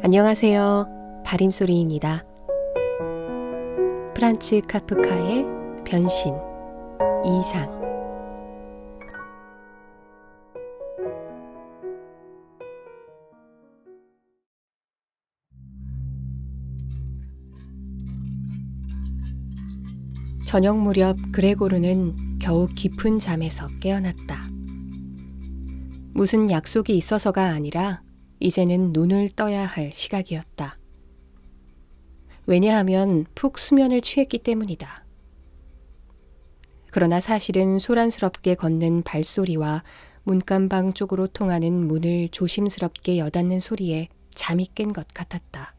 안녕하세요. 바림소리입니다. 프란츠 카프카의 변신 2상. 저녁 무렵 그레고르는 겨우 깊은 잠에서 깨어났다. 무슨 약속이 있어서가 아니라 이제는 눈을 떠야 할 시각이었다. 왜냐하면 푹 수면을 취했기 때문이다. 그러나 사실은 소란스럽게 걷는 발소리와 문간방 쪽으로 통하는 문을 조심스럽게 여닫는 소리에 잠이 깬 것 같았다.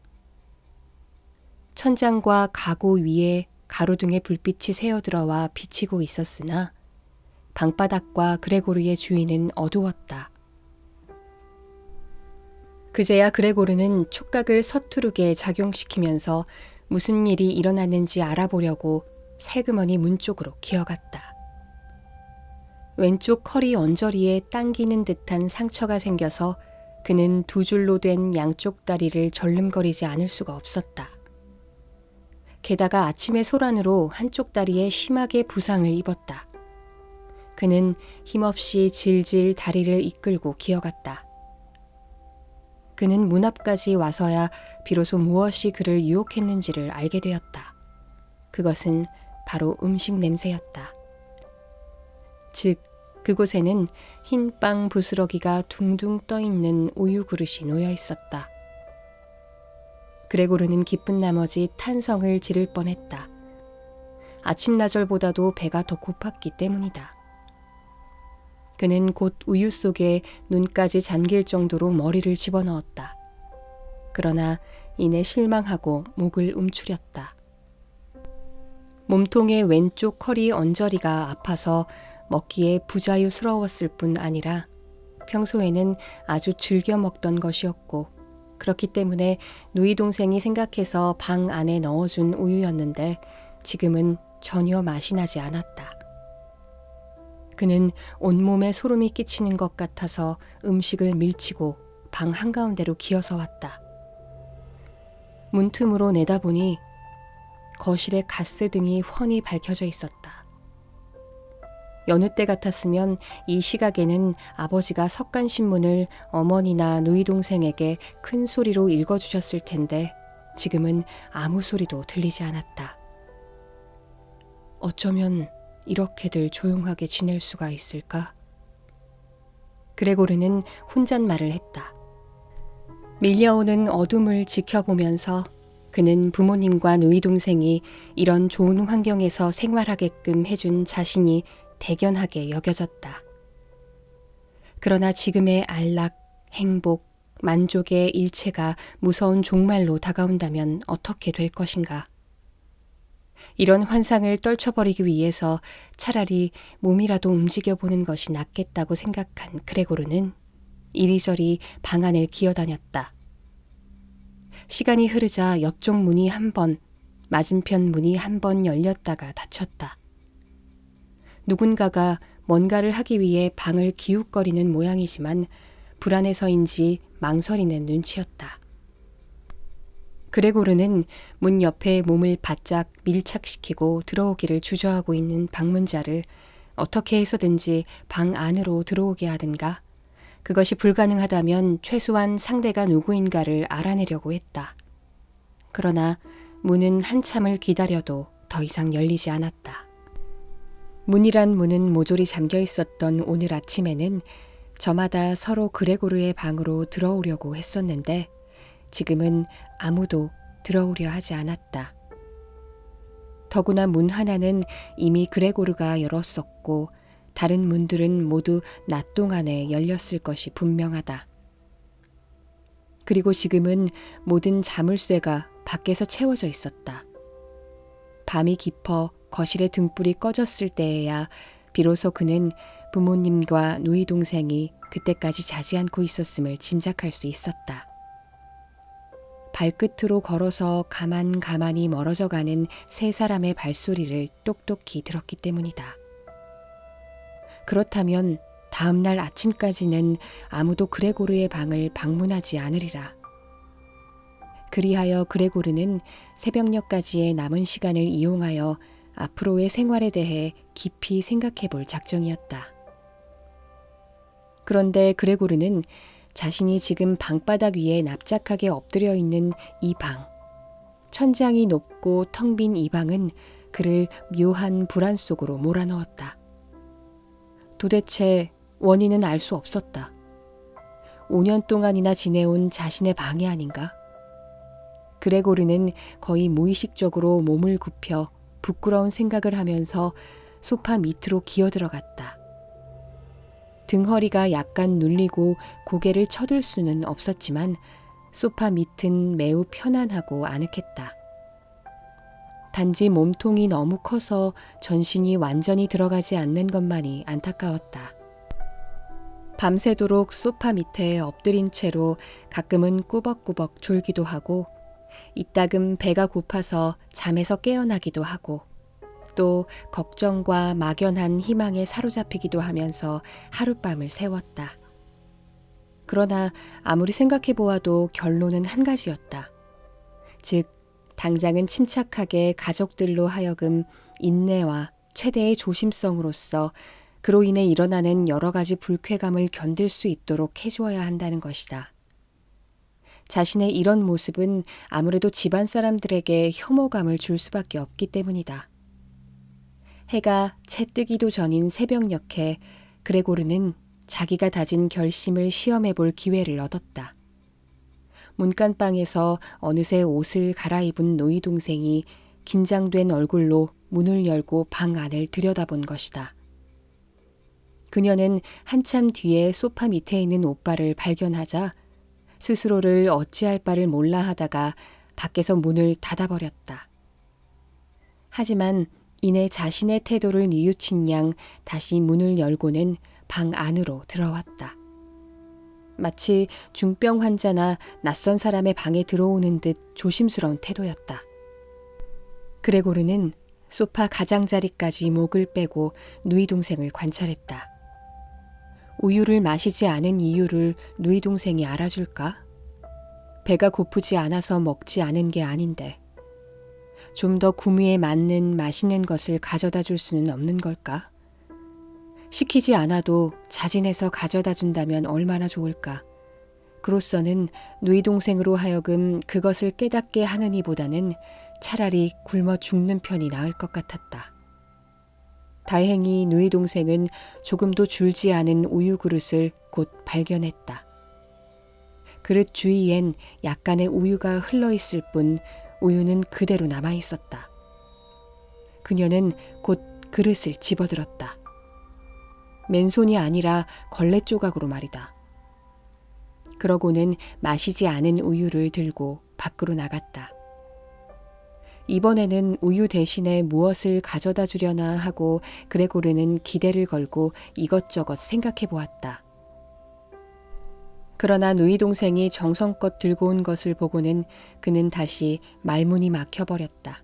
천장과 가구 위에 가로등의 불빛이 새어들어와 비치고 있었으나 방바닥과 그레고르의 주위는 어두웠다. 그제야 그레고르는 촉각을 서투르게 작용시키면서 무슨 일이 일어났는지 알아보려고 살그머니 문 쪽으로 기어갔다. 왼쪽 허리 언저리에 당기는 듯한 상처가 생겨서 그는 두 줄로 된 양쪽 다리를 절름거리지 않을 수가 없었다. 게다가 아침의 소란으로 한쪽 다리에 심하게 부상을 입었다. 그는 힘없이 질질 다리를 이끌고 기어갔다. 그는 문 앞까지 와서야 비로소 무엇이 그를 유혹했는지를 알게 되었다. 그것은 바로 음식 냄새였다. 즉, 그곳에는 흰 빵 부스러기가 둥둥 떠있는 우유 그릇이 놓여 있었다. 그레고르는 기쁜 나머지 탄성을 지를 뻔했다. 아침나절보다도 배가 더 고팠기 때문이다. 그는 곧 우유 속에 눈까지 잠길 정도로 머리를 집어넣었다. 그러나 이내 실망하고 목을 움츠렸다. 몸통의 왼쪽 허리 언저리가 아파서 먹기에 부자유스러웠을 뿐 아니라 평소에는 아주 즐겨 먹던 것이었고 그렇기 때문에 누이 동생이 생각해서 방 안에 넣어준 우유였는데 지금은 전혀 맛이 나지 않았다. 그는 온몸에 소름이 끼치는 것 같아서 음식을 밀치고 방 한가운데로 기어서 왔다. 문틈으로 내다보니 거실에 가스등이 훤히 밝혀져 있었다. 여느 때 같았으면 이 시각에는 아버지가 석간신문을 어머니나 누이 동생에게 큰 소리로 읽어주셨을 텐데 지금은 아무 소리도 들리지 않았다. 어쩌면 이렇게들 조용하게 지낼 수가 있을까? 그레고르는 혼잣말을 했다. 밀려오는 어둠을 지켜보면서 그는 부모님과 누이 동생이 이런 좋은 환경에서 생활하게끔 해준 자신이 대견하게 여겨졌다. 그러나 지금의 안락, 행복, 만족의 일체가 무서운 종말로 다가온다면 어떻게 될 것인가? 이런 환상을 떨쳐버리기 위해서 차라리 몸이라도 움직여보는 것이 낫겠다고 생각한 그레고르는 이리저리 방 안을 기어다녔다. 시간이 흐르자 옆쪽 문이 한 번, 맞은편 문이 한 번 열렸다가 닫혔다. 누군가가 뭔가를 하기 위해 방을 기웃거리는 모양이지만 불안해서인지 망설이는 눈치였다. 그레고르는 문 옆에 몸을 바짝 밀착시키고 들어오기를 주저하고 있는 방문자를 어떻게 해서든지 방 안으로 들어오게 하든가 그것이 불가능하다면 최소한 상대가 누구인가를 알아내려고 했다. 그러나 문은 한참을 기다려도 더 이상 열리지 않았다. 문이란 문은 모조리 잠겨 있었던 오늘 아침에는 저마다 서로 그레고르의 방으로 들어오려고 했었는데 지금은 아무도 들어오려 하지 않았다. 더구나 문 하나는 이미 그레고르가 열었었고 다른 문들은 모두 낮 동안에 열렸을 것이 분명하다. 그리고 지금은 모든 자물쇠가 밖에서 채워져 있었다. 밤이 깊어 거실의 등불이 꺼졌을 때에야 비로소 그는 부모님과 누이 동생이 그때까지 자지 않고 있었음을 짐작할 수 있었다. 발끝으로 걸어서 가만히 멀어져 가는 세 사람의 발소리를 똑똑히 들었기 때문이다. 그렇다면 다음 날 아침까지는 아무도 그레고르의 방을 방문하지 않으리라. 그리하여 그레고르는 새벽녘까지의 남은 시간을 이용하여 앞으로의 생활에 대해 깊이 생각해 볼 작정이었다. 그런데 그레고르는 자신이 지금 방바닥 위에 납작하게 엎드려 있는 이 방, 천장이 높고 텅 빈 이 방은 그를 묘한 불안 속으로 몰아넣었다. 도대체 원인은 알 수 없었다. 5년 동안이나 지내온 자신의 방이 아닌가? 그레고르는 거의 무의식적으로 몸을 굽혀 부끄러운 생각을 하면서 소파 밑으로 기어들어갔다. 등허리가 약간 눌리고 고개를 쳐들 수는 없었지만 소파 밑은 매우 편안하고 아늑했다. 단지 몸통이 너무 커서 전신이 완전히 들어가지 않는 것만이 안타까웠다. 밤새도록 소파 밑에 엎드린 채로 가끔은 꾸벅꾸벅 졸기도 하고 이따금 배가 고파서 잠에서 깨어나기도 하고 또 걱정과 막연한 희망에 사로잡히기도 하면서 하룻밤을 새웠다. 그러나 아무리 생각해 보아도 결론은 한 가지였다. 즉, 당장은 침착하게 가족들로 하여금 인내와 최대의 조심성으로써 그로 인해 일어나는 여러 가지 불쾌감을 견딜 수 있도록 해주어야 한다는 것이다. 자신의 이런 모습은 아무래도 집안 사람들에게 혐오감을 줄 수밖에 없기 때문이다. 해가 채 뜨기도 전인 새벽녘에 그레고르는 자기가 다진 결심을 시험해 볼 기회를 얻었다. 문간방에서 어느새 옷을 갈아입은 노이 동생이 긴장된 얼굴로 문을 열고 방 안을 들여다본 것이다. 그녀는 한참 뒤에 소파 밑에 있는 오빠를 발견하자 스스로를 어찌할 바를 몰라 하다가 밖에서 문을 닫아버렸다. 하지만 이내 자신의 태도를 뉘우친 양 다시 문을 열고는 방 안으로 들어왔다. 마치 중병 환자나 낯선 사람의 방에 들어오는 듯 조심스러운 태도였다. 그레고르는 소파 가장자리까지 목을 빼고 누이 동생을 관찰했다. 우유를 마시지 않은 이유를 누이 동생이 알아줄까? 배가 고프지 않아서 먹지 않은 게 아닌데 좀 더 구미에 맞는 맛있는 것을 가져다 줄 수는 없는 걸까? 시키지 않아도 자진해서 가져다 준다면 얼마나 좋을까? 그로서는 누이 동생으로 하여금 그것을 깨닫게 하느니보다는 차라리 굶어 죽는 편이 나을 것 같았다. 다행히 누이 동생은 조금도 줄지 않은 우유 그릇을 곧 발견했다. 그릇 주위엔 약간의 우유가 흘러있을 뿐 우유는 그대로 남아있었다. 그녀는 곧 그릇을 집어들었다. 맨손이 아니라 걸레 조각으로 말이다. 그러고는 마시지 않은 우유를 들고 밖으로 나갔다. 이번에는 우유 대신에 무엇을 가져다 주려나 하고 그레고르는 기대를 걸고 이것저것 생각해 보았다. 그러나 누이 동생이 정성껏 들고 온 것을 보고는 그는 다시 말문이 막혀버렸다.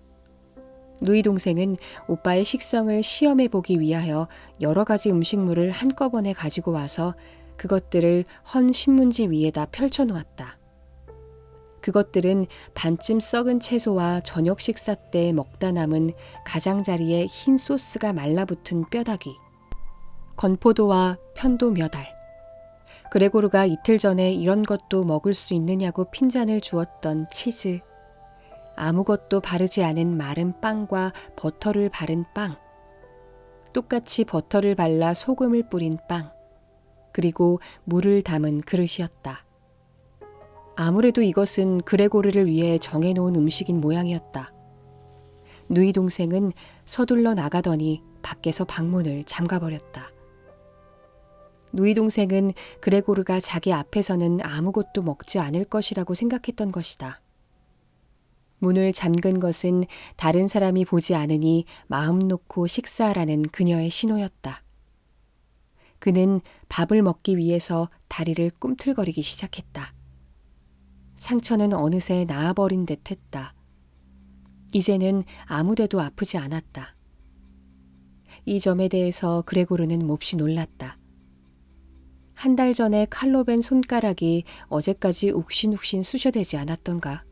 누이 동생은 오빠의 식성을 시험해 보기 위하여 여러 가지 음식물을 한꺼번에 가지고 와서 그것들을 헌 신문지 위에다 펼쳐 놓았다. 그것들은 반쯤 썩은 채소와 저녁 식사 때 먹다 남은 가장자리에 흰 소스가 말라붙은 뼈다귀, 건포도와 편도 몇 알, 그레고르가 이틀 전에 이런 것도 먹을 수 있느냐고 핀잔을 주었던 치즈, 아무것도 바르지 않은 마른 빵과 버터를 바른 빵, 똑같이 버터를 발라 소금을 뿌린 빵, 그리고 물을 담은 그릇이었다. 아무래도 이것은 그레고르를 위해 정해놓은 음식인 모양이었다. 누이 동생은 서둘러 나가더니 밖에서 방문을 잠가버렸다. 누이 동생은 그레고르가 자기 앞에서는 아무것도 먹지 않을 것이라고 생각했던 것이다. 문을 잠근 것은 다른 사람이 보지 않으니 마음 놓고 식사하라는 그녀의 신호였다. 그는 밥을 먹기 위해서 다리를 꿈틀거리기 시작했다. 상처는 어느새 나아버린 듯 했다. 이제는 아무데도 아프지 않았다. 이 점에 대해서 그레고르는 몹시 놀랐다. 한 달 전에 칼로 벤 손가락이 어제까지 욱신욱신 쑤셔대지 않았던가.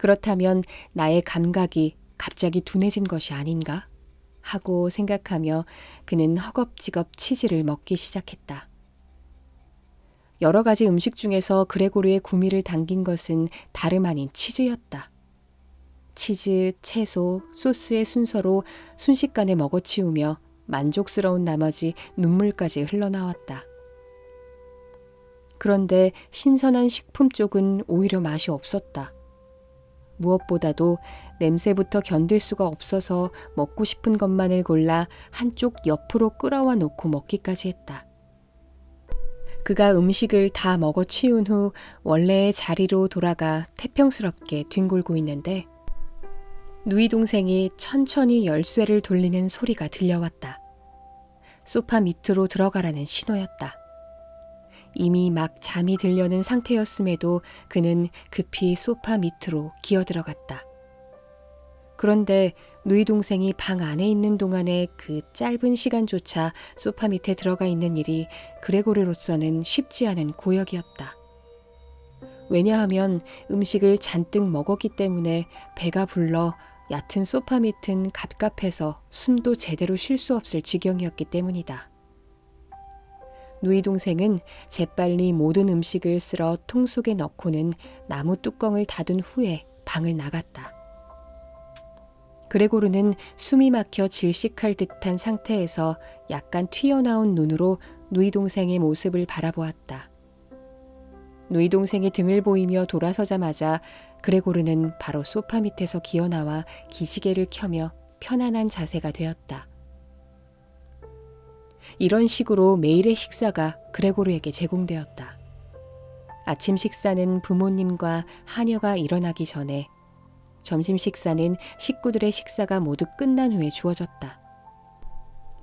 그렇다면 나의 감각이 갑자기 둔해진 것이 아닌가? 하고 생각하며 그는 허겁지겁 치즈를 먹기 시작했다. 여러 가지 음식 중에서 그레고르의 구미를 당긴 것은 다름 아닌 치즈였다. 치즈, 채소, 소스의 순서로 순식간에 먹어치우며 만족스러운 나머지 눈물까지 흘러나왔다. 그런데 신선한 식품 쪽은 오히려 맛이 없었다. 무엇보다도 냄새부터 견딜 수가 없어서 먹고 싶은 것만을 골라 한쪽 옆으로 끌어와 놓고 먹기까지 했다. 그가 음식을 다 먹어치운 후 원래의 자리로 돌아가 태평스럽게 뒹굴고 있는데 누이 동생이 천천히 열쇠를 돌리는 소리가 들려왔다. 소파 밑으로 들어가라는 신호였다. 이미 막 잠이 들려는 상태였음에도 그는 급히 소파 밑으로 기어들어갔다. 그런데 누이 동생이 방 안에 있는 동안에 그 짧은 시간조차 소파 밑에 들어가 있는 일이 그레고르로서는 쉽지 않은 고역이었다. 왜냐하면 음식을 잔뜩 먹었기 때문에 배가 불러 얕은 소파 밑은 갑갑해서 숨도 제대로 쉴 수 없을 지경이었기 때문이다. 누이 동생은 재빨리 모든 음식을 쓸어 통 속에 넣고는 나무 뚜껑을 닫은 후에 방을 나갔다. 그레고르는 숨이 막혀 질식할 듯한 상태에서 약간 튀어나온 눈으로 누이 동생의 모습을 바라보았다. 누이 동생이 등을 보이며 돌아서자마자 그레고르는 바로 소파 밑에서 기어나와 기지개를 켜며 편안한 자세가 되었다. 이런 식으로 매일의 식사가 그레고르에게 제공되었다. 아침 식사는 부모님과 하녀가 일어나기 전에, 점심 식사는 식구들의 식사가 모두 끝난 후에 주어졌다.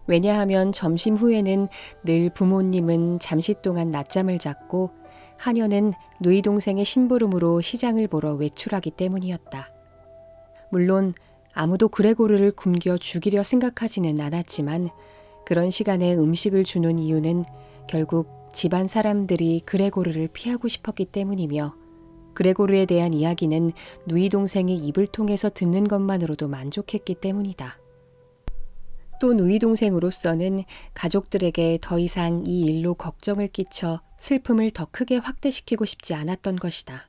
왜냐하면 점심 후에는 늘 부모님은 잠시 동안 낮잠을 잤고 하녀는 누이 동생의 심부름으로 시장을 보러 외출하기 때문이었다. 물론 아무도 그레고르를 굶겨 죽이려 생각하지는 않았지만 그런 시간에 음식을 주는 이유는 결국 집안 사람들이 그레고르를 피하고 싶었기 때문이며 그레고르에 대한 이야기는 누이 동생이 입을 통해서 듣는 것만으로도 만족했기 때문이다. 또 누이 동생으로서는 가족들에게 더 이상 이 일로 걱정을 끼쳐 슬픔을 더 크게 확대시키고 싶지 않았던 것이다.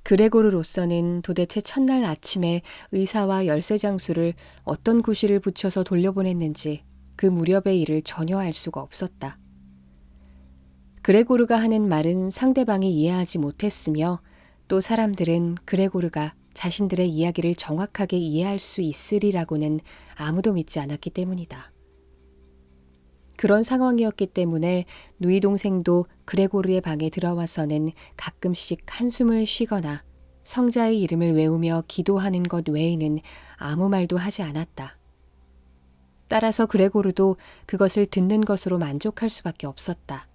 그레고르로서는 도대체 첫날 아침에 의사와 열쇠 장수를 어떤 구실을 붙여서 돌려보냈는지 그 무렵의 일을 전혀 알 수가 없었다. 그레고르가 하는 말은 상대방이 이해하지 못했으며 또 사람들은 그레고르가 자신들의 이야기를 정확하게 이해할 수 있으리라고는 아무도 믿지 않았기 때문이다. 그런 상황이었기 때문에 누이 동생도 그레고르의 방에 들어와서는 가끔씩 한숨을 쉬거나 성자의 이름을 외우며 기도하는 것 외에는 아무 말도 하지 않았다. 따라서 그레고르도 그것을 듣는 것으로 만족할 수밖에 없었다.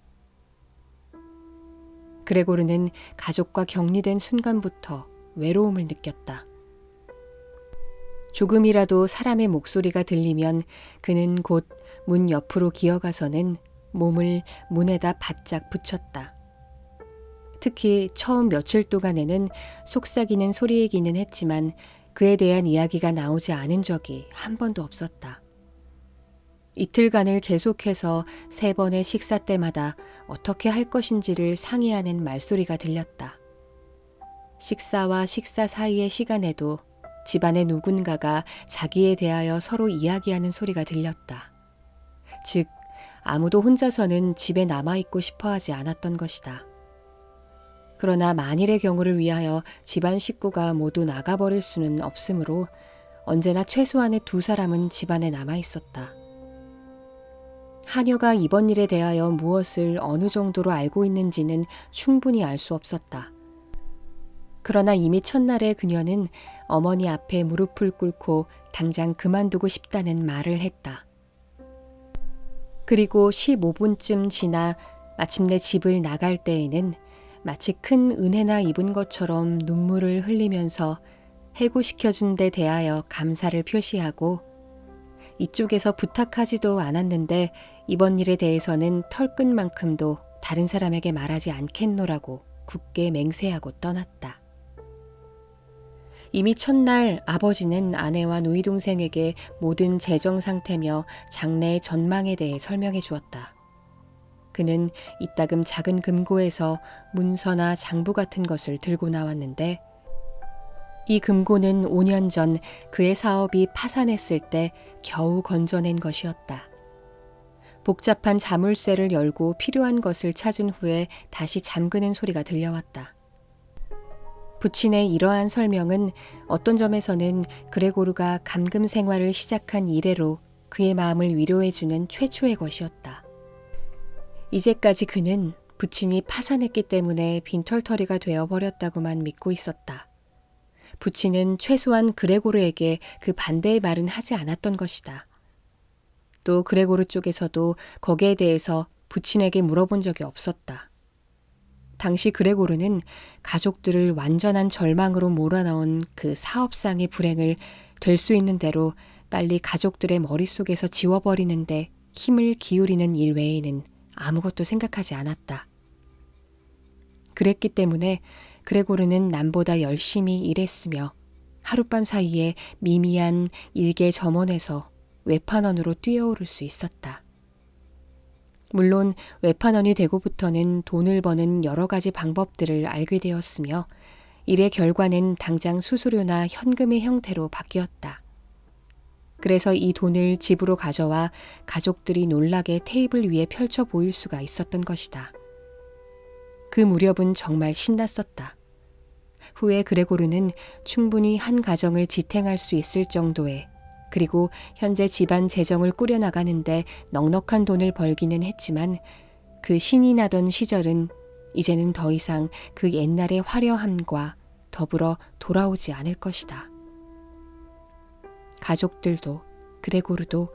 그레고르는 가족과 격리된 순간부터 외로움을 느꼈다. 조금이라도 사람의 목소리가 들리면 그는 곧 문 옆으로 기어가서는 몸을 문에다 바짝 붙였다. 특히 처음 며칠 동안에는 속삭이는 소리이기는 했지만 그에 대한 이야기가 나오지 않은 적이 한 번도 없었다. 이틀간을 계속해서 3번의 식사 때마다 어떻게 할 것인지를 상의하는 말소리가 들렸다. 식사와 식사 사이의 시간에도 집안의 누군가가 자기에 대하여 서로 이야기하는 소리가 들렸다. 즉, 아무도 혼자서는 집에 남아있고 싶어 하지 않았던 것이다. 그러나 만일의 경우를 위하여 집안 식구가 모두 나가버릴 수는 없으므로 언제나 최소한의 2사람은 집안에 남아있었다. 하녀가 이번 일에 대하여 무엇을 어느 정도로 알고 있는지는 충분히 알 수 없었다. 그러나 이미 첫날에 그녀는 어머니 앞에 무릎을 꿇고 당장 그만두고 싶다는 말을 했다. 그리고 15분쯤 지나 마침내 집을 나갈 때에는 마치 큰 은혜나 입은 것처럼 눈물을 흘리면서 해고시켜준 데 대하여 감사를 표시하고 이쪽에서 부탁하지도 않았는데 이번 일에 대해서는 털끝만큼도 다른 사람에게 말하지 않겠노라고 굳게 맹세하고 떠났다. 이미 첫날 아버지는 아내와 누이 동생에게 모든 재정 상태며 장래의 전망에 대해 설명해 주었다. 그는 이따금 작은 금고에서 문서나 장부 같은 것을 들고 나왔는데 이 금고는 5년 전 그의 사업이 파산했을 때 겨우 건져낸 것이었다. 복잡한 자물쇠를 열고 필요한 것을 찾은 후에 다시 잠그는 소리가 들려왔다. 부친의 이러한 설명은 어떤 점에서는 그레고르가 감금 생활을 시작한 이래로 그의 마음을 위로해주는 최초의 것이었다. 이제까지 그는 부친이 파산했기 때문에 빈털터리가 되어버렸다고만 믿고 있었다. 부친은 최소한 그레고르에게 그 반대의 말은 하지 않았던 것이다. 또 그레고르 쪽에서도 거기에 대해서 부친에게 물어본 적이 없었다. 당시 그레고르는 가족들을 완전한 절망으로 몰아넣은 그 사업상의 불행을 될 수 있는 대로 빨리 가족들의 머릿속에서 지워버리는데 힘을 기울이는 일 외에는 아무것도 생각하지 않았다. 그랬기 때문에 그레고르는 남보다 열심히 일했으며 하룻밤 사이에 미미한 일개 점원에서 외판원으로 뛰어오를 수 있었다. 물론 외판원이 되고부터는 돈을 버는 여러 가지 방법들을 알게 되었으며 일의 결과는 당장 수수료나 현금의 형태로 바뀌었다. 그래서 이 돈을 집으로 가져와 가족들이 놀라게 테이블 위에 펼쳐 보일 수가 있었던 것이다. 그 무렵은 정말 신났었다. 후에 그레고르는 충분히 한 가정을 지탱할 수 있을 정도의 그리고 현재 집안 재정을 꾸려나가는데 넉넉한 돈을 벌기는 했지만 그 신이 나던 시절은 이제는 더 이상 그 옛날의 화려함과 더불어 돌아오지 않을 것이다. 가족들도 그레고르도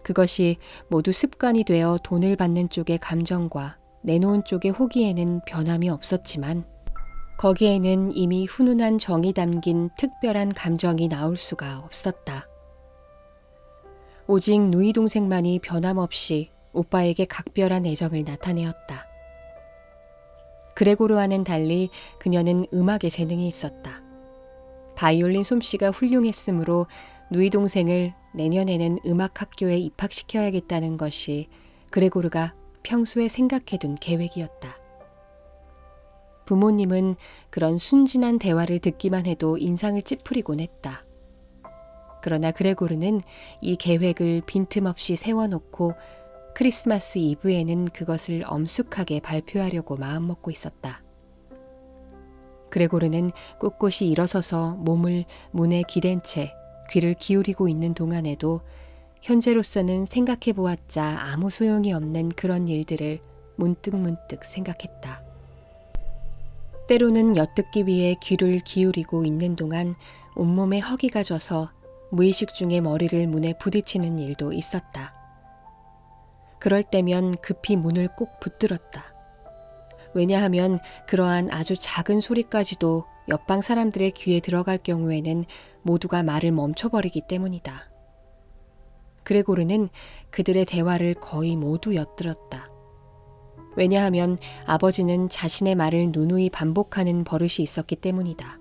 그것이 모두 습관이 되어 돈을 받는 쪽의 감정과 내놓은 쪽의 호기에는 변함이 없었지만 거기에는 이미 훈훈한 정이 담긴 특별한 감정이 나올 수가 없었다. 오직 누이 동생만이 변함없이 오빠에게 각별한 애정을 나타내었다. 그레고르와는 달리 그녀는 음악에 재능이 있었다. 바이올린 솜씨가 훌륭했으므로 누이 동생을 내년에는 음악학교에 입학시켜야겠다는 것이 그레고르가 평소에 생각해둔 계획이었다. 부모님은 그런 순진한 대화를 듣기만 해도 인상을 찌푸리곤 했다. 그러나 그레고르는 이 계획을 빈틈없이 세워놓고 크리스마스 이브에는 그것을 엄숙하게 발표하려고 마음먹고 있었다. 그레고르는 꿋꿋이 일어서서 몸을 문에 기댄 채 귀를 기울이고 있는 동안에도 현재로서는 생각해보았자 아무 소용이 없는 그런 일들을 문득문득 생각했다. 때로는 엿듣기 위해 귀를 기울이고 있는 동안 온몸에 허기가 져서 무의식 중에 머리를 문에 부딪히는 일도 있었다. 그럴 때면 급히 문을 꼭 붙들었다. 왜냐하면 그러한 아주 작은 소리까지도 옆방 사람들의 귀에 들어갈 경우에는 모두가 말을 멈춰버리기 때문이다. 그레고르는 그들의 대화를 거의 모두 엿들었다. 왜냐하면 아버지는 자신의 말을 누누이 반복하는 버릇이 있었기 때문이다.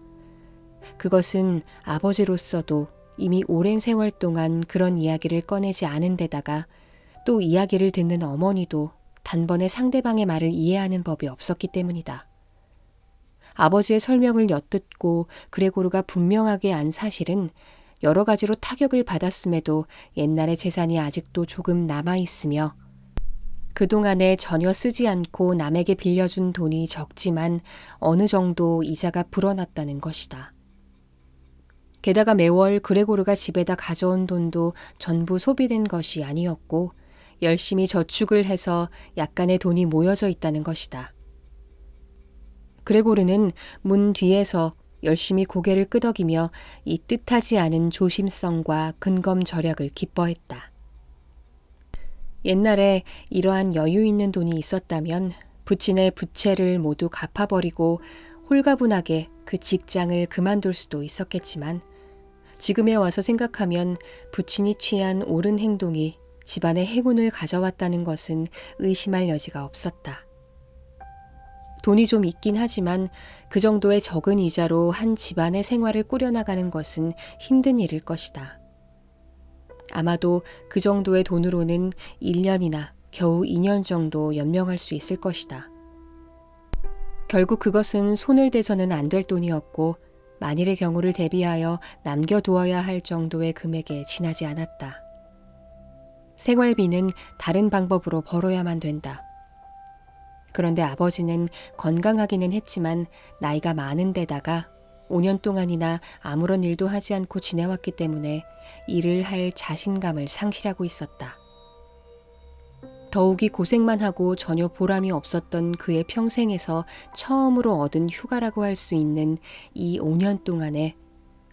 그것은 아버지로서도 이미 오랜 세월 동안 그런 이야기를 꺼내지 않은 데다가 또 이야기를 듣는 어머니도 단번에 상대방의 말을 이해하는 법이 없었기 때문이다. 아버지의 설명을 엿듣고 그레고르가 분명하게 안 사실은 여러 가지로 타격을 받았음에도 옛날의 재산이 아직도 조금 남아있으며 그동안에 전혀 쓰지 않고 남에게 빌려준 돈이 적지만 어느 정도 이자가 불어났다는 것이다. 게다가 매월 그레고르가 집에다 가져온 돈도 전부 소비된 것이 아니었고 열심히 저축을 해서 약간의 돈이 모여져 있다는 것이다. 그레고르는 문 뒤에서 열심히 고개를 끄덕이며 이 뜻하지 않은 조심성과 근검절약을 기뻐했다. 옛날에 이러한 여유 있는 돈이 있었다면 부친의 부채를 모두 갚아버리고 홀가분하게 그 직장을 그만둘 수도 있었겠지만 지금에 와서 생각하면 부친이 취한 옳은 행동이 집안에 행운을 가져왔다는 것은 의심할 여지가 없었다. 돈이 좀 있긴 하지만 그 정도의 적은 이자로 한 집안의 생활을 꾸려나가는 것은 힘든 일일 것이다. 아마도 그 정도의 돈으로는 1년이나 겨우 2년 정도 연명할 수 있을 것이다. 결국 그것은 손을 대서는 안 될 돈이었고 만일의 경우를 대비하여 남겨두어야 할 정도의 금액에 지나지 않았다. 생활비는 다른 방법으로 벌어야만 된다. 그런데 아버지는 건강하기는 했지만 나이가 많은 데다가 5년 동안이나 아무런 일도 하지 않고 지내왔기 때문에 일을 할 자신감을 상실하고 있었다. 더욱이 고생만 하고 전혀 보람이 없었던 그의 평생에서 처음으로 얻은 휴가라고 할 수 있는 이 5년 동안에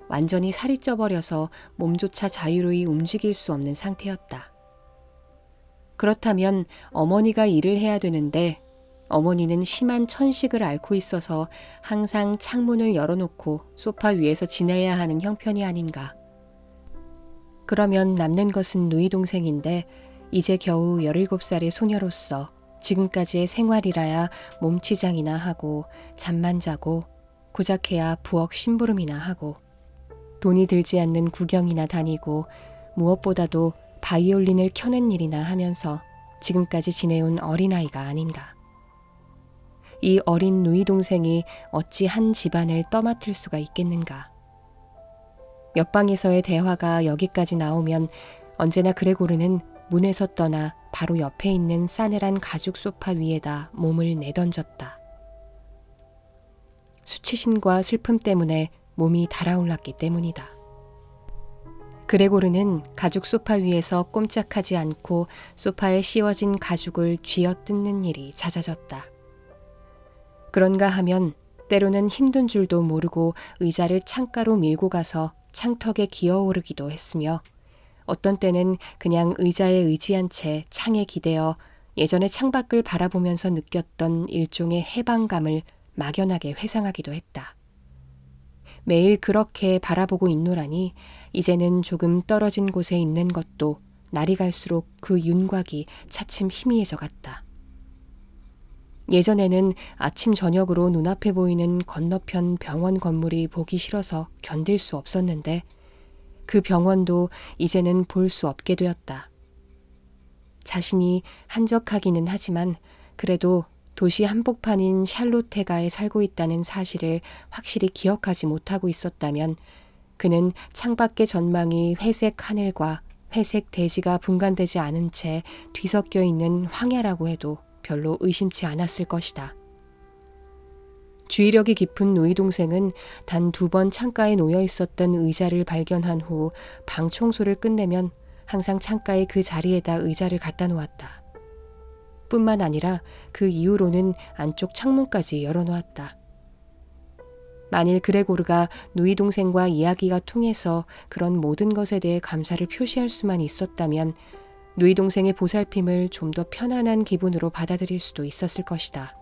완전히 살이 쪄버려서 몸조차 자유로이 움직일 수 없는 상태였다. 그렇다면 어머니가 일을 해야 되는데 어머니는 심한 천식을 앓고 있어서 항상 창문을 열어놓고 소파 위에서 지내야 하는 형편이 아닌가. 그러면 남는 것은 누이 동생인데 이제 겨우 17살의 소녀로서 지금까지의 생활이라야 몸치장이나 하고 잠만 자고 고작해야 부엌 심부름이나 하고 돈이 들지 않는 구경이나 다니고 무엇보다도 바이올린을 켜는 일이나 하면서 지금까지 지내온 어린아이가 아닌가. 이 어린 누이 동생이 어찌 한 집안을 떠맡을 수가 있겠는가. 옆방에서의 대화가 여기까지 나오면 언제나 그레고르는 문에서 떠나 바로 옆에 있는 싸늘한 가죽 소파 위에다 몸을 내던졌다. 수치심과 슬픔 때문에 몸이 달아올랐기 때문이다. 그레고르는 가죽 소파 위에서 꼼짝하지 않고 소파에 씌워진 가죽을 쥐어뜯는 일이 잦아졌다. 그런가 하면 때로는 힘든 줄도 모르고 의자를 창가로 밀고 가서 창턱에 기어오르기도 했으며 어떤 때는 그냥 의자에 의지한 채 창에 기대어 예전에 창밖을 바라보면서 느꼈던 일종의 해방감을 막연하게 회상하기도 했다. 매일 그렇게 바라보고 있노라니 이제는 조금 떨어진 곳에 있는 것도 날이 갈수록 그 윤곽이 차츰 희미해져 갔다. 예전에는 아침 저녁으로 눈앞에 보이는 건너편 병원 건물이 보기 싫어서 견딜 수 없었는데 그 병원도 이제는 볼 수 없게 되었다. 자신이 한적하기는 하지만 그래도 도시 한복판인 샬롯테가에 살고 있다는 사실을 확실히 기억하지 못하고 있었다면 그는 창밖의 전망이 회색 하늘과 회색 대지가 분간되지 않은 채 뒤섞여 있는 황야라고 해도 별로 의심치 않았을 것이다. 주의력이 깊은 누이 동생은 단 2번 창가에 놓여 있었던 의자를 발견한 후 방 청소를 끝내면 항상 창가에 그 자리에다 의자를 갖다 놓았다. 뿐만 아니라 그 이후로는 안쪽 창문까지 열어놓았다. 만일 그레고르가 누이 동생과 이야기가 통해서 그런 모든 것에 대해 감사를 표시할 수만 있었다면 누이 동생의 보살핌을 좀 더 편안한 기분으로 받아들일 수도 있었을 것이다.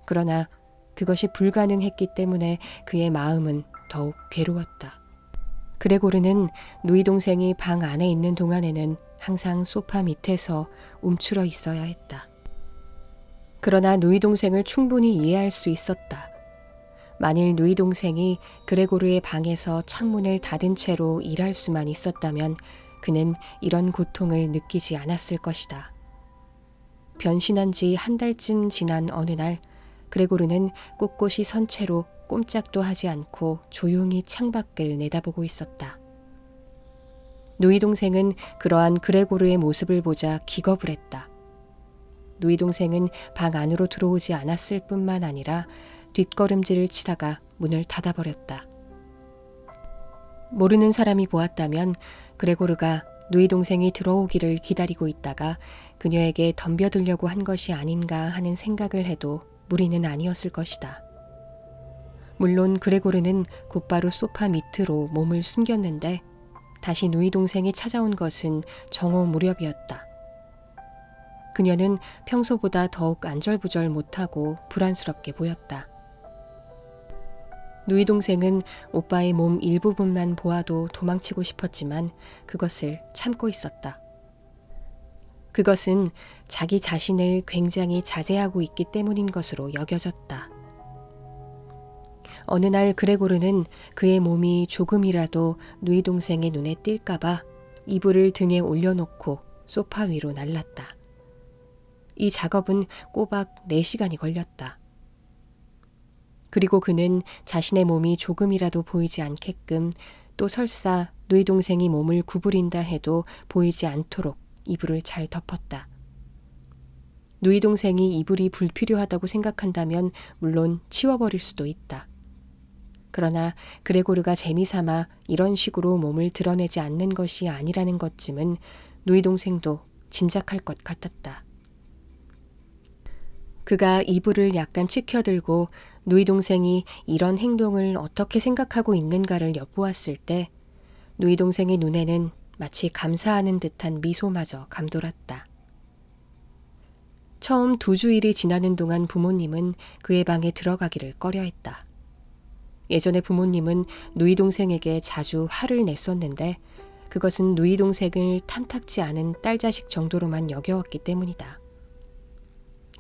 그러나 그것이 불가능했기 때문에 그의 마음은 더욱 괴로웠다. 그레고르는 누이 동생이 방 안에 있는 동안에는 항상 소파 밑에서 움츠러 있어야 했다. 그러나 누이 동생을 충분히 이해할 수 있었다. 만일 누이 동생이 그레고르의 방에서 창문을 닫은 채로 일할 수만 있었다면 그는 이런 고통을 느끼지 않았을 것이다. 변신한 지 한 달쯤 지난 어느 날 그레고르는 꼿꼿이 선 채로 꼼짝도 하지 않고 조용히 창밖을 내다보고 있었다. 누이 동생은 그러한 그레고르의 모습을 보자 기겁을 했다. 누이 동생은 방 안으로 들어오지 않았을 뿐만 아니라 뒷걸음질을 치다가 문을 닫아버렸다. 모르는 사람이 보았다면 그레고르가 누이 동생이 들어오기를 기다리고 있다가 그녀에게 덤벼들려고 한 것이 아닌가 하는 생각을 해도 무리는 아니었을 것이다. 물론 그레고르는 곧바로 소파 밑으로 몸을 숨겼는데 다시 누이 동생이 찾아온 것은 정오 무렵이었다. 그녀는 평소보다 더욱 안절부절 못하고 불안스럽게 보였다. 누이 동생은 오빠의 몸 일부분만 보아도 도망치고 싶었지만 그것을 참고 있었다. 그것은 자기 자신을 굉장히 자제하고 있기 때문인 것으로 여겨졌다. 어느 날 그레고르는 그의 몸이 조금이라도 누이 동생의 눈에 띌까봐 이불을 등에 올려놓고 소파 위로 날랐다. 이 작업은 꼬박 4시간이 걸렸다. 그리고 그는 자신의 몸이 조금이라도 보이지 않게끔 또 설사 누이 동생이 몸을 구부린다 해도 보이지 않도록 이불을 잘 덮었다. 누이 동생이 이불이 불필요하다고 생각한다면 물론 치워버릴 수도 있다. 그러나 그레고르가 재미삼아 이런 식으로 몸을 드러내지 않는 것이 아니라는 것쯤은 누이 동생도 짐작할 것 같았다. 그가 이불을 약간 치켜들고 누이 동생이 이런 행동을 어떻게 생각하고 있는가를 엿보았을 때 누이 동생의 눈에는 마치 감사하는 듯한 미소마저 감돌았다. 처음 2주일이 지나는 동안 부모님은 그의 방에 들어가기를 꺼려했다. 예전에 부모님은 누이 동생에게 자주 화를 냈었는데 그것은 누이 동생을 탐탁지 않은 딸 자식 정도로만 여겨왔기 때문이다.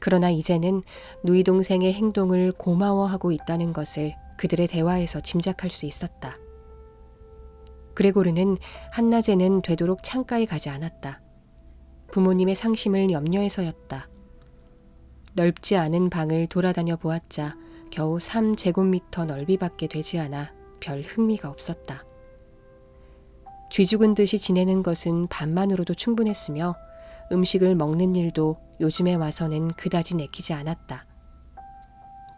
그러나 이제는 누이 동생의 행동을 고마워하고 있다는 것을 그들의 대화에서 짐작할 수 있었다. 그레고르는 한낮에는 되도록 창가에 가지 않았다. 부모님의 상심을 염려해서였다. 넓지 않은 방을 돌아다녀 보았자 겨우 3제곱미터 넓이밖에 되지 않아 별 흥미가 없었다. 쥐죽은 듯이 지내는 것은 밥만으로도 충분했으며 음식을 먹는 일도 요즘에 와서는 그다지 내키지 않았다.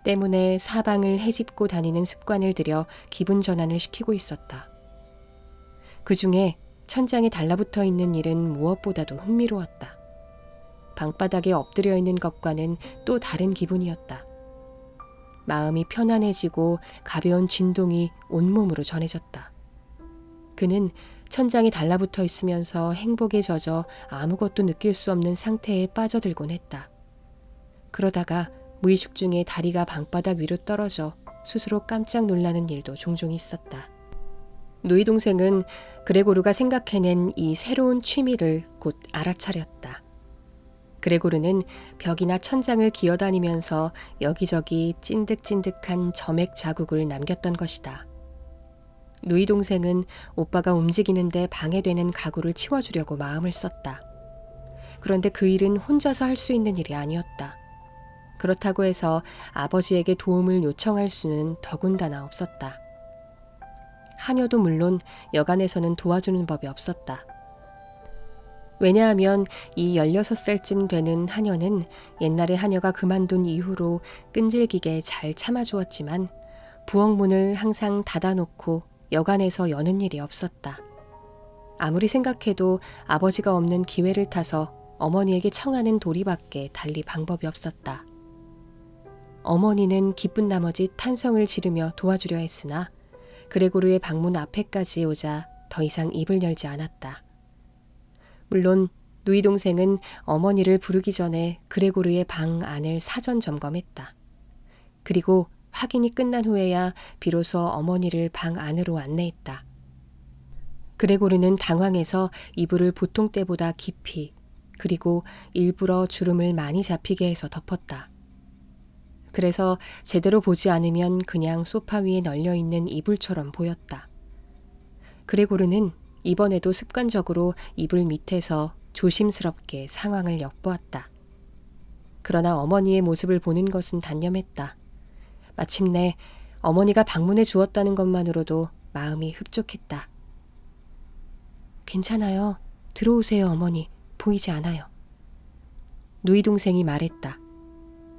때문에 사방을 헤집고 다니는 습관을 들여 기분 전환을 시키고 있었다. 그 중에 천장에 달라붙어 있는 일은 무엇보다도 흥미로웠다. 방바닥에 엎드려 있는 것과는 또 다른 기분이었다. 마음이 편안해지고 가벼운 진동이 온몸으로 전해졌다. 그는 천장에 달라붙어 있으면서 행복에 젖어 아무것도 느낄 수 없는 상태에 빠져들곤 했다. 그러다가 무의식 중에 다리가 방바닥 위로 떨어져 스스로 깜짝 놀라는 일도 종종 있었다. 누이 동생은 그레고르가 생각해낸 이 새로운 취미를 곧 알아차렸다. 그레고르는 벽이나 천장을 기어다니면서 여기저기 찐득찐득한 점액 자국을 남겼던 것이다. 누이 동생은 오빠가 움직이는데 방해되는 가구를 치워주려고 마음을 썼다. 그런데 그 일은 혼자서 할 수 있는 일이 아니었다. 그렇다고 해서 아버지에게 도움을 요청할 수는 더군다나 없었다. 하녀도 물론 여간에서는 도와주는 법이 없었다. 왜냐하면 이 16살쯤 되는 하녀는 옛날에 하녀가 그만둔 이후로 끈질기게 잘 참아주었지만 부엌문을 항상 닫아놓고 여간에서 여는 일이 없었다. 아무리 생각해도 아버지가 없는 기회를 타서 어머니에게 청하는 도리밖에 달리 방법이 없었다. 어머니는 기쁜 나머지 탄성을 지르며 도와주려 했으나 그레고르의 방문 앞에까지 오자 더 이상 입을 열지 않았다. 물론 누이 동생은 어머니를 부르기 전에 그레고르의 방 안을 사전 점검했다. 그리고 확인이 끝난 후에야 비로소 어머니를 방 안으로 안내했다. 그레고르는 당황해서 이불을 보통 때보다 깊이 그리고 일부러 주름을 많이 잡히게 해서 덮었다. 그래서 제대로 보지 않으면 그냥 소파 위에 널려있는 이불처럼 보였다. 그레고르는 이번에도 습관적으로 이불 밑에서 조심스럽게 상황을 엿보았다. 그러나 어머니의 모습을 보는 것은 단념했다. 마침내 어머니가 방문해 주었다는 것만으로도 마음이 흡족했다. 괜찮아요. 들어오세요, 어머니. 보이지 않아요. 누이 동생이 말했다.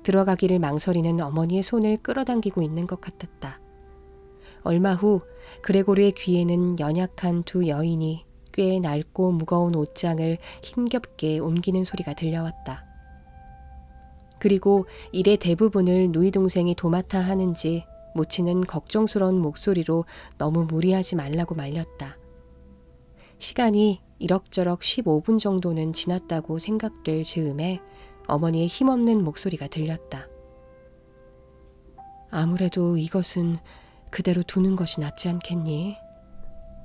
들어가기를 망설이는 어머니의 손을 끌어당기고 있는 것 같았다. 얼마 후 그레고르의 귀에는 연약한 두 여인이 꽤 낡고 무거운 옷장을 힘겹게 옮기는 소리가 들려왔다. 그리고 일의 대부분을 누이 동생이 도맡아 하는지 모치는 걱정스러운 목소리로 너무 무리하지 말라고 말렸다. 시간이 이럭저럭 15분 정도는 지났다고 생각될 즈음에 어머니의 힘없는 목소리가 들렸다. 아무래도 이것은 그대로 두는 것이 낫지 않겠니?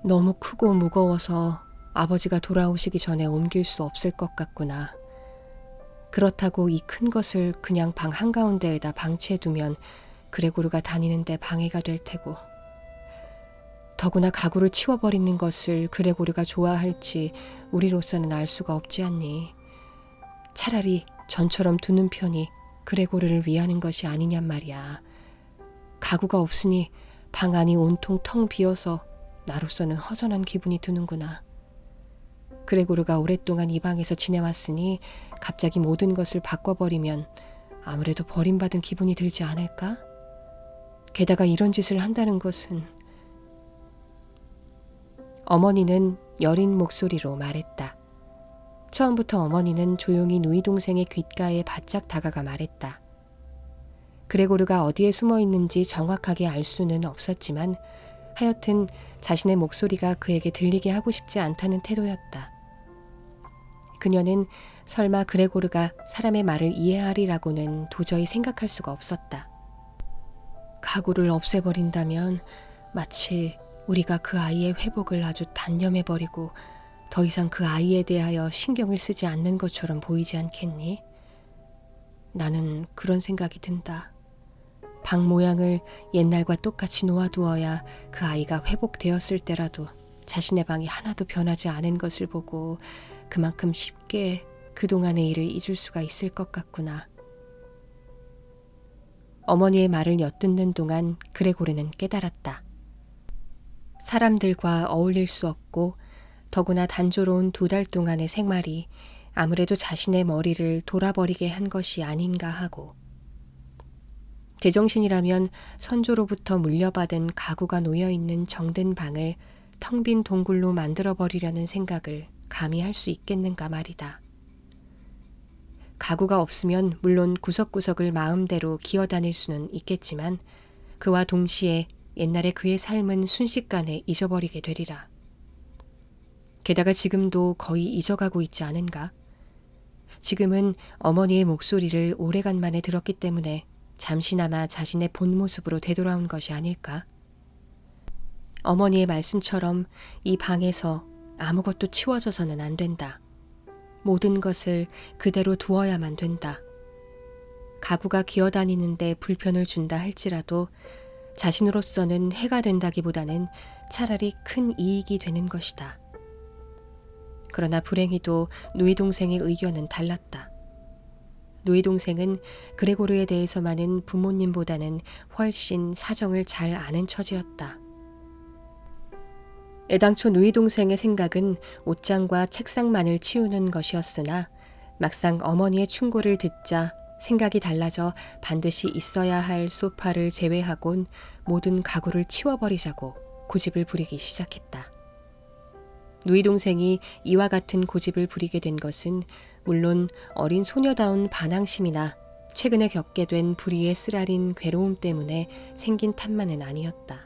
너무 크고 무거워서 아버지가 돌아오시기 전에 옮길 수 없을 것 같구나. 그렇다고 이 큰 것을 그냥 방 한가운데에다 방치해두면 그레고르가 다니는데 방해가 될 테고, 더구나 가구를 치워버리는 것을 그레고르가 좋아할지 우리로서는 알 수가 없지 않니. 차라리 전처럼 두는 편이 그레고르를 위하는 것이 아니냔 말이야. 가구가 없으니 방 안이 온통 텅 비어서 나로서는 허전한 기분이 드는구나. 그레고르가 오랫동안 이 방에서 지내왔으니 갑자기 모든 것을 바꿔버리면 아무래도 버림받은 기분이 들지 않을까? 게다가 이런 짓을 한다는 것은... 어머니는 여린 목소리로 말했다. 처음부터 어머니는 조용히 누이 동생의 귓가에 바짝 다가가 말했다. 그레고르가 어디에 숨어 있는지 정확하게 알 수는 없었지만 하여튼 자신의 목소리가 그에게 들리게 하고 싶지 않다는 태도였다. 그녀는 설마 그레고르가 사람의 말을 이해하리라고는 도저히 생각할 수가 없었다. 가구를 없애버린다면 마치 우리가 그 아이의 회복을 아주 단념해버리고 더 이상 그 아이에 대하여 신경을 쓰지 않는 것처럼 보이지 않겠니? 나는 그런 생각이 든다. 방 모양을 옛날과 똑같이 놓아두어야 그 아이가 회복되었을 때라도 자신의 방이 하나도 변하지 않은 것을 보고 그만큼 쉽게 그동안의 일을 잊을 수가 있을 것 같구나. 어머니의 말을 엿듣는 동안 그레고르는 깨달았다. 사람들과 어울릴 수 없고 더구나 단조로운 2달 동안의 생활이 아무래도 자신의 머리를 돌아버리게 한 것이 아닌가 하고, 제정신이라면 선조로부터 물려받은 가구가 놓여있는 정든 방을 텅 빈 동굴로 만들어버리려는 생각을 감히 할 수 있겠는가 말이다. 가구가 없으면 물론 구석구석을 마음대로 기어다닐 수는 있겠지만 그와 동시에 옛날에 그의 삶은 순식간에 잊어버리게 되리라. 게다가 지금도 거의 잊어가고 있지 않은가? 지금은 어머니의 목소리를 오래간만에 들었기 때문에 잠시나마 자신의 본 모습으로 되돌아온 것이 아닐까? 어머니의 말씀처럼 이 방에서 아무것도 치워져서는 안 된다. 모든 것을 그대로 두어야만 된다. 가구가 기어다니는데 불편을 준다 할지라도 자신으로서는 해가 된다기보다는 차라리 큰 이익이 되는 것이다. 그러나 불행히도 누이 동생의 의견은 달랐다. 누이 동생은 그레고르에 대해서만은 부모님보다는 훨씬 사정을 잘 아는 처지였다. 애당초 누이 동생의 생각은 옷장과 책상만을 치우는 것이었으나 막상 어머니의 충고를 듣자 생각이 달라져 반드시 있어야 할 소파를 제외하곤 모든 가구를 치워버리자고 고집을 부리기 시작했다. 누이 동생이 이와 같은 고집을 부리게 된 것은 물론 어린 소녀다운 반항심이나 최근에 겪게 된 불의에 쓰라린 괴로움 때문에 생긴 탓만은 아니었다.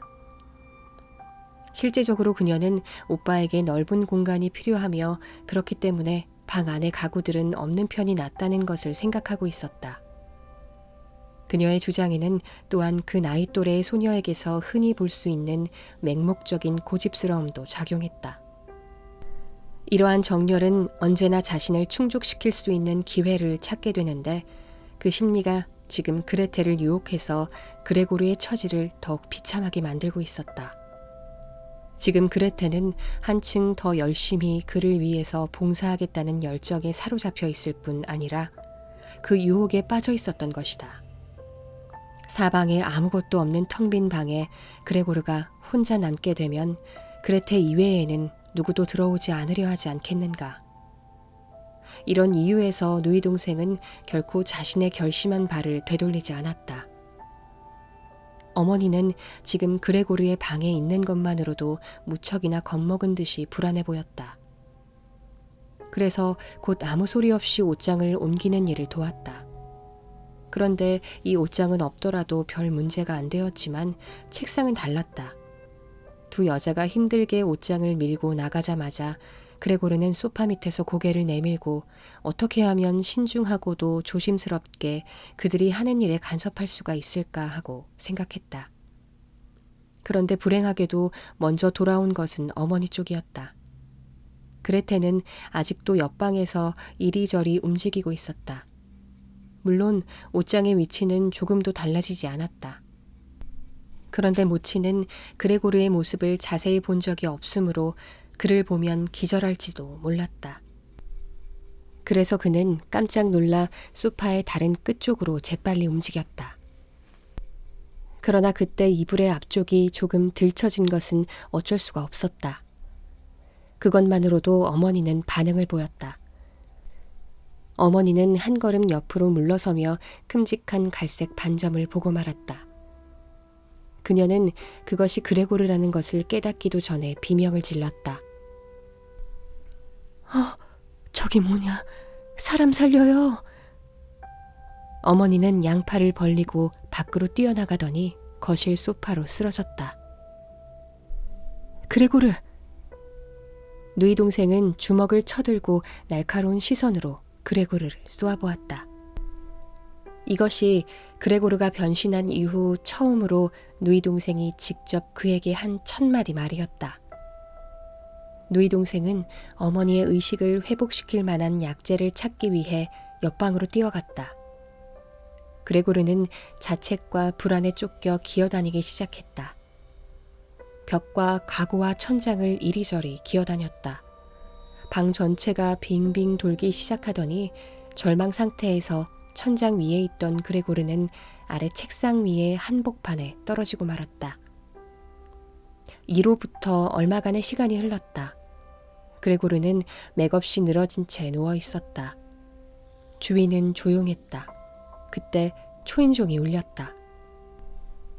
실제적으로 그녀는 오빠에게 넓은 공간이 필요하며 그렇기 때문에 방 안의 가구들은 없는 편이 낫다는 것을 생각하고 있었다. 그녀의 주장에는 또한 그 나이 또래의 소녀에게서 흔히 볼 수 있는 맹목적인 고집스러움도 작용했다. 이러한 정열은 언제나 자신을 충족시킬 수 있는 기회를 찾게 되는데 그 심리가 지금 그레텔을 유혹해서 그레고르의 처지를 더욱 비참하게 만들고 있었다. 지금 그레텔은 한층 더 열심히 그를 위해서 봉사하겠다는 열정에 사로잡혀 있을 뿐 아니라 그 유혹에 빠져 있었던 것이다. 사방에 아무것도 없는 텅 빈 방에 그레고르가 혼자 남게 되면 그레텔 이외에는 누구도 들어오지 않으려 하지 않겠는가. 이런 이유에서 누이 동생은 결코 자신의 결심한 바를 되돌리지 않았다. 어머니는 지금 그레고르의 방에 있는 것만으로도 무척이나 겁먹은 듯이 불안해 보였다. 그래서 곧 아무 소리 없이 옷장을 옮기는 일을 도왔다. 그런데 이 옷장은 없더라도 별 문제가 안 되었지만 책상은 달랐다. 두 여자가 힘들게 옷장을 밀고 나가자마자 그레고르는 소파 밑에서 고개를 내밀고 어떻게 하면 신중하고도 조심스럽게 그들이 하는 일에 간섭할 수가 있을까 하고 생각했다. 그런데 불행하게도 먼저 돌아온 것은 어머니 쪽이었다. 그레텔은 아직도 옆방에서 이리저리 움직이고 있었다. 물론 옷장의 위치는 조금도 달라지지 않았다. 그런데 모치는 그레고르의 모습을 자세히 본 적이 없으므로 그를 보면 기절할지도 몰랐다. 그래서 그는 깜짝 놀라 소파의 다른 끝쪽으로 재빨리 움직였다. 그러나 그때 이불의 앞쪽이 조금 들쳐진 것은 어쩔 수가 없었다. 그것만으로도 어머니는 반응을 보였다. 어머니는 한 걸음 옆으로 물러서며 큼직한 갈색 반점을 보고 말았다. 그녀는 그것이 그레고르라는 것을 깨닫기도 전에 비명을 질렀다. 저기 뭐냐? 사람 살려요. 어머니는 양팔을 벌리고 밖으로 뛰어나가더니 거실 소파로 쓰러졌다. 그레고르! 누이 동생은 주먹을 쳐들고 날카로운 시선으로 그레고르를 쏘아보았다. 이것이 그레고르가 변신한 이후 처음으로 누이 동생이 직접 그에게 한 첫마디 말이었다. 누이 동생은 어머니의 의식을 회복시킬 만한 약재를 찾기 위해 옆방으로 뛰어갔다. 그레고르는 자책과 불안에 쫓겨 기어다니기 시작했다. 벽과 가구와 천장을 이리저리 기어다녔다. 방 전체가 빙빙 돌기 시작하더니 절망 상태에서 천장 위에 있던 그레고르는 아래 책상 위의 한복판에 떨어지고 말았다. 이로부터 얼마간의 시간이 흘렀다. 그레고르는 맥없이 늘어진 채 누워 있었다. 주위는 조용했다. 그때 초인종이 울렸다.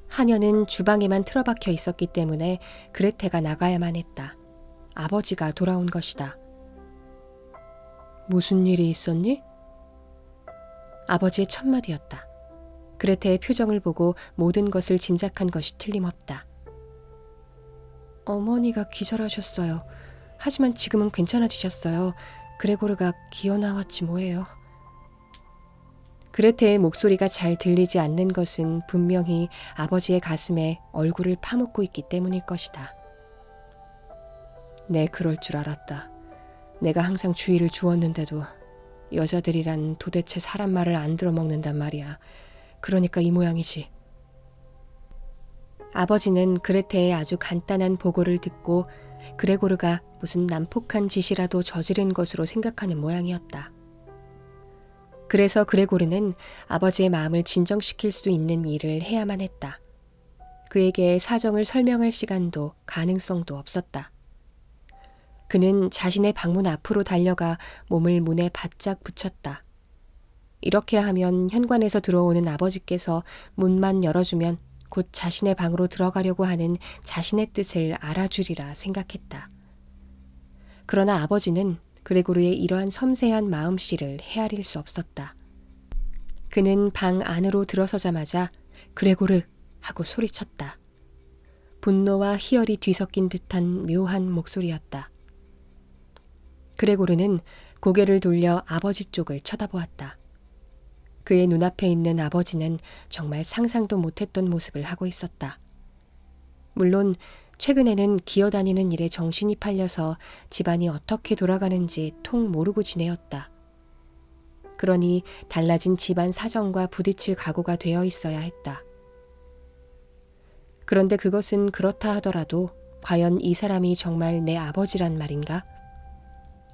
하녀는 주방에만 틀어박혀 있었기 때문에 그레테가 나가야만 했다. 아버지가 돌아온 것이다. 무슨 일이 있었니? 아버지의 첫마디였다. 그레테의 표정을 보고 모든 것을 짐작한 것이 틀림없다. 어머니가 기절하셨어요. 하지만 지금은 괜찮아지셨어요. 그레고르가 기어나왔지 뭐예요. 그레테의 목소리가 잘 들리지 않는 것은 분명히 아버지의 가슴에 얼굴을 파묻고 있기 때문일 것이다. 네, 그럴 줄 알았다. 내가 항상 주의를 주었는데도 여자들이란 도대체 사람 말을 안 들어먹는단 말이야. 그러니까 이 모양이지. 아버지는 그레테의 아주 간단한 보고를 듣고 그레고르가 무슨 난폭한 짓이라도 저지른 것으로 생각하는 모양이었다. 그래서 그레고르는 아버지의 마음을 진정시킬 수 있는 일을 해야만 했다. 그에게 사정을 설명할 시간도 가능성도 없었다. 그는 자신의 방문 앞으로 달려가 몸을 문에 바짝 붙였다. 이렇게 하면 현관에서 들어오는 아버지께서 문만 열어주면 곧 자신의 방으로 들어가려고 하는 자신의 뜻을 알아주리라 생각했다. 그러나 아버지는 그레고르의 이러한 섬세한 마음씨를 헤아릴 수 없었다. 그는 방 안으로 들어서자마자 그레고르 하고 소리쳤다. 분노와 희열이 뒤섞인 듯한 묘한 목소리였다. 그레고르는 고개를 돌려 아버지 쪽을 쳐다보았다. 그의 눈앞에 있는 아버지는 정말 상상도 못했던 모습을 하고 있었다. 물론 최근에는 기어다니는 일에 정신이 팔려서 집안이 어떻게 돌아가는지 통 모르고 지내었다. 그러니 달라진 집안 사정과 부딪힐 각오가 되어 있어야 했다. 그런데 그것은 그렇다 하더라도 과연 이 사람이 정말 내 아버지란 말인가?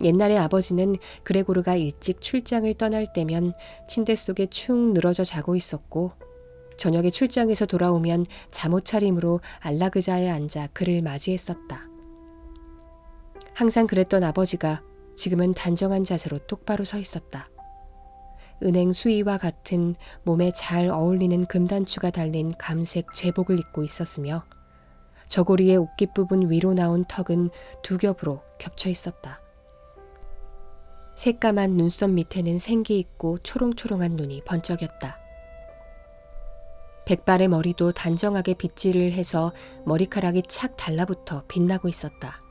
옛날에 아버지는 그레고르가 일찍 출장을 떠날 때면 침대 속에 축 늘어져 자고 있었고 저녁에 출장에서 돌아오면 잠옷 차림으로 안락의자에 앉아 그를 맞이했었다. 항상 그랬던 아버지가 지금은 단정한 자세로 똑바로 서 있었다. 은행 수의와 같은 몸에 잘 어울리는 금단추가 달린 감색 제복을 입고 있었으며 저고리의 옷깃 부분 위로 나온 턱은 두 겹으로 겹쳐 있었다. 새까만 눈썹 밑에는 생기 있고 초롱초롱한 눈이 번쩍였다. 백발의 머리도 단정하게 빗질을 해서 머리카락이 착 달라붙어 빛나고 있었다.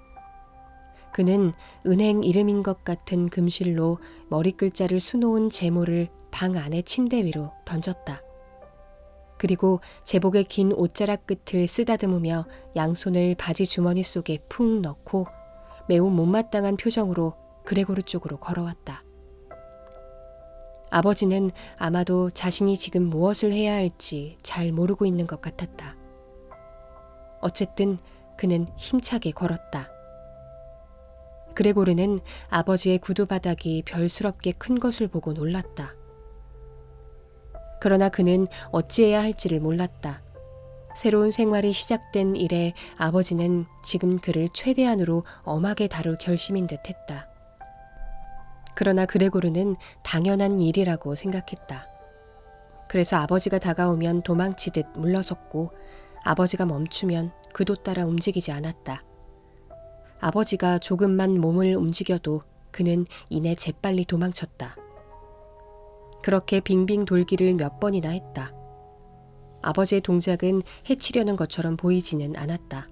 그는 은행 이름인 것 같은 금실로 머리글자를 수놓은 제모를 방 안의 침대 위로 던졌다. 그리고 제복의 긴 옷자락 끝을 쓰다듬으며 양손을 바지 주머니 속에 푹 넣고 매우 못마땅한 표정으로 그레고르 쪽으로 걸어왔다. 아버지는 아마도 자신이 지금 무엇을 해야 할지 잘 모르고 있는 것 같았다. 어쨌든 그는 힘차게 걸었다. 그레고르는 아버지의 구두바닥이 별스럽게 큰 것을 보고 놀랐다. 그러나 그는 어찌해야 할지를 몰랐다. 새로운 생활이 시작된 이래 아버지는 지금 그를 최대한으로 엄하게 다룰 결심인 듯 했다. 그러나 그레고르는 당연한 일이라고 생각했다. 그래서 아버지가 다가오면 도망치듯 물러섰고 아버지가 멈추면 그도 따라 움직이지 않았다. 아버지가 조금만 몸을 움직여도 그는 이내 재빨리 도망쳤다. 그렇게 빙빙 돌기를 몇 번이나 했다. 아버지의 동작은 해치려는 것처럼 보이지는 않았다.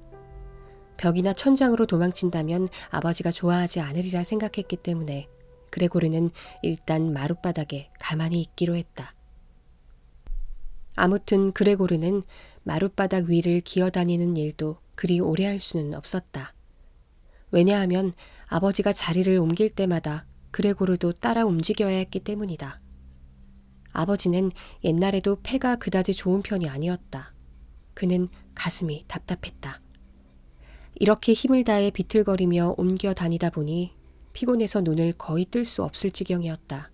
벽이나 천장으로 도망친다면 아버지가 좋아하지 않으리라 생각했기 때문에 그레고르는 일단 마룻바닥에 가만히 있기로 했다. 아무튼 그레고르는 마룻바닥 위를 기어다니는 일도 그리 오래 할 수는 없었다. 왜냐하면 아버지가 자리를 옮길 때마다 그레고르도 따라 움직여야 했기 때문이다. 아버지는 옛날에도 폐가 그다지 좋은 편이 아니었다. 그는 가슴이 답답했다. 이렇게 힘을 다해 비틀거리며 옮겨 다니다 보니 피곤해서 눈을 거의 뜰 수 없을 지경이었다.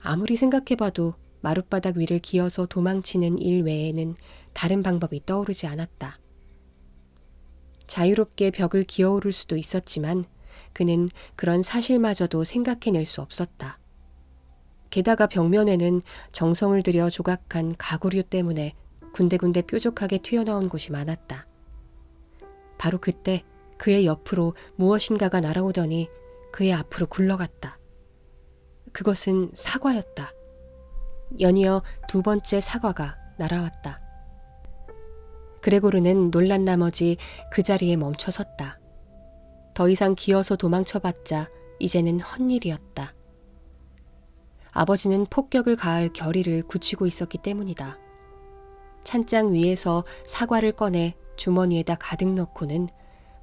아무리 생각해봐도 마룻바닥 위를 기어서 도망치는 일 외에는 다른 방법이 떠오르지 않았다. 자유롭게 벽을 기어오를 수도 있었지만 그는 그런 사실마저도 생각해낼 수 없었다. 게다가 벽면에는 정성을 들여 조각한 가구류 때문에 군데군데 뾰족하게 튀어나온 곳이 많았다. 바로 그때 그의 옆으로 무엇인가가 날아오더니 그의 앞으로 굴러갔다. 그것은 사과였다. 연이어 두 번째 사과가 날아왔다. 그레고르는 놀란 나머지 그 자리에 멈춰섰다. 더 이상 기어서 도망쳐봤자 이제는 헛일이었다. 아버지는 폭격을 가할 결의를 굳히고 있었기 때문이다. 찬장 위에서 사과를 꺼내 주머니에다 가득 넣고는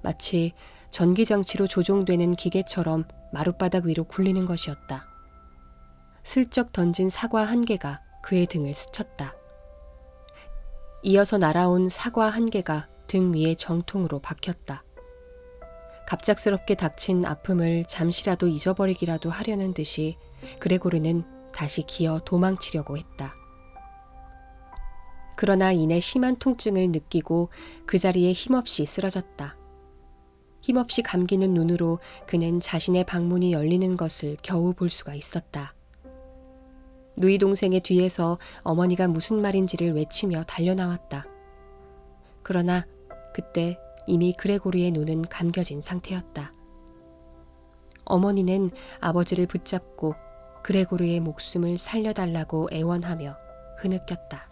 마치 전기장치로 조종되는 기계처럼 마룻바닥 위로 굴리는 것이었다. 슬쩍 던진 사과 한 개가 그의 등을 스쳤다. 이어서 날아온 사과 한 개가 등 위에 정통으로 박혔다. 갑작스럽게 닥친 아픔을 잠시라도 잊어버리기라도 하려는 듯이 그레고르는 다시 기어 도망치려고 했다. 그러나 이내 심한 통증을 느끼고 그 자리에 힘없이 쓰러졌다. 힘없이 감기는 눈으로 그는 자신의 방문이 열리는 것을 겨우 볼 수가 있었다. 누이 동생의 뒤에서 어머니가 무슨 말인지를 외치며 달려나왔다. 그러나 그때 이미 그레고르의 눈은 감겨진 상태였다. 어머니는 아버지를 붙잡고 그레고르의 목숨을 살려달라고 애원하며 흐느꼈다.